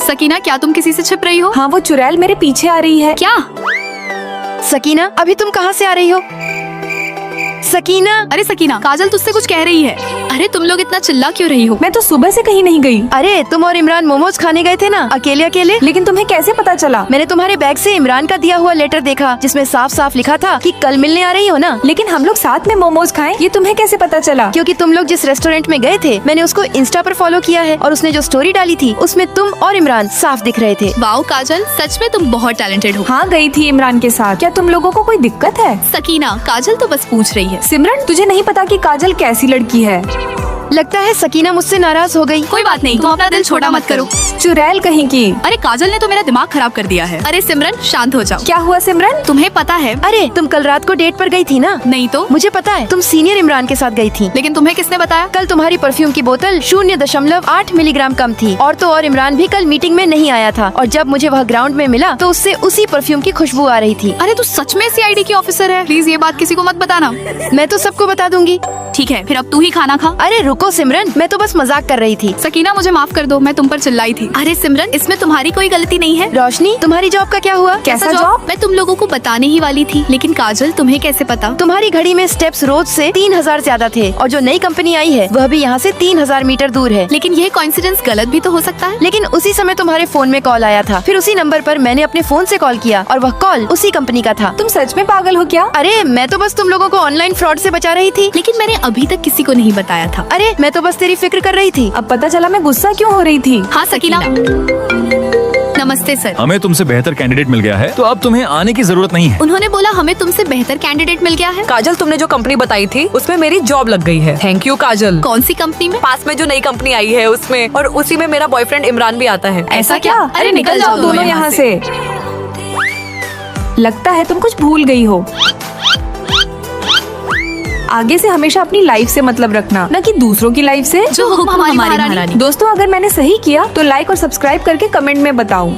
सकीना, क्या तुम किसी से छिप रही हो? हाँ, वो चुड़ैल मेरे पीछे आ रही है। क्या? सकीना, अभी तुम कहाँ से आ रही हो? सकीना, अरे सकीना, काजल तुझसे कुछ कह रही है। अरे तुम लोग इतना चिल्ला क्यों रही हो? मैं तो सुबह से कहीं नहीं गई। अरे तुम और इमरान मोमोज खाने गए थे ना, अकेले अकेले। लेकिन तुम्हें कैसे पता चला? मैंने तुम्हारे बैग से इमरान का दिया हुआ लेटर देखा, जिसमें साफ साफ लिखा था कि कल मिलने आ रही हो ना। लेकिन हम लोग साथ में मोमोज खाएं, ये तुम्हें कैसे पता चला? क्योंकि तुम लोग जिस रेस्टोरेंट में गए थे, मैंने उसको इंस्टा पर फॉलो किया है और उसने जो स्टोरी डाली थी उसमें तुम और इमरान साफ दिख रहे थे। वाओ काजल, सच में तुम बहुत टैलेंटेड हो। हाँ, गई थी इमरान के साथ। क्या तुम लोगों को कोई दिक्कत है? सकीना, काजल तो बस पूछ रही है। सिमरन, तुझे नहीं पता कि काजल कैसी लड़की है? लगता है सकीना मुझसे नाराज हो गई। कोई बात नहीं, तुम अपना दिल छोटा मत करो। चुड़ैल कहीं की। अरे काजल ने तो मेरा दिमाग खराब कर दिया है। अरे सिमरन, शांत हो जाओ। क्या हुआ सिमरन? तुम्हें पता है? अरे तुम कल रात को डेट पर गई थी ना? नहीं तो। मुझे पता है, तुम सीनियर इमरान के साथ गई थी। लेकिन तुम्हें किसने बताया? कल तुम्हारी परफ्यूम की बोतल 0.8 मिलीग्राम कम थी। और तो और इमरान भी कल मीटिंग में नहीं आया था, और जब मुझे वह ग्राउंड में मिला तो उससे उसी परफ्यूम की खुशबू आ रही थी। अरे तू सच में सीआईडी की ऑफिसर है? प्लीज ये बात किसी को मत बताना। मैं तो सबको बता दूंगी। ठीक है, फिर अब तू ही खाना खा। अरे रुको सिमरन, मैं तो बस मजाक कर रही थी। सकीना, मुझे माफ कर दो, मैं तुम पर चिल्लाई थी। अरे सिमरन, इसमें तुम्हारी कोई गलती नहीं है। रोशनी, तुम्हारी जॉब का क्या हुआ? कैसा जॉब? मैं तुम लोगों को बताने ही वाली थी, लेकिन काजल तुम्हें कैसे पता? तुम्हारी घड़ी में स्टेप्स रोज से 3000 ज्यादा थे, और जो नई कंपनी आई है वह भी यहाँ से 3000 मीटर दूर है। लेकिन यह कोइंसिडेंस गलत भी तो हो सकता है। लेकिन उसी समय तुम्हारे फोन में कॉल आया था, फिर उसी नंबर पर मैंने अपने फोन से कॉल किया और वह कॉल उसी कंपनी का था। तुम सच में पागल हो क्या? अरे मैं तो बस तुम लोगों को ऑनलाइन फ्रॉड से बचा रही थी। लेकिन मैंने अभी तक किसी को नहीं बताया था। अरे मैं तो बस तेरी फिक्र कर रही थी। अब पता चला मैं गुस्सा क्यों हो रही थी। हाँ सकीना, नमस्ते सर। हमें तुमसे बेहतर कैंडिडेट मिल गया है, तो अब तुम्हें आने की जरूरत नहीं है। उन्होंने बोला हमें तुमसे बेहतर कैंडिडेट मिल गया है। काजल, तुमने जो कंपनी बताई थी उसमें मेरी जॉब लग गई है। थैंक यू काजल। कौन सी कंपनी में? पास में जो नई कंपनी आई है उसमें, और उसी में मेरा बॉयफ्रेंड इमरान भी आता है। ऐसा क्या? अरे निकल जाओ दोनों यहाँ से। लगता है तुम कुछ भूल गई हो। आगे से हमेशा अपनी लाइफ से मतलब रखना, न कि दूसरों की लाइफ से। जो हुक्म हमारी महारानी। दोस्तों, अगर मैंने सही किया तो लाइक और सब्सक्राइब करके कमेंट में बताओ।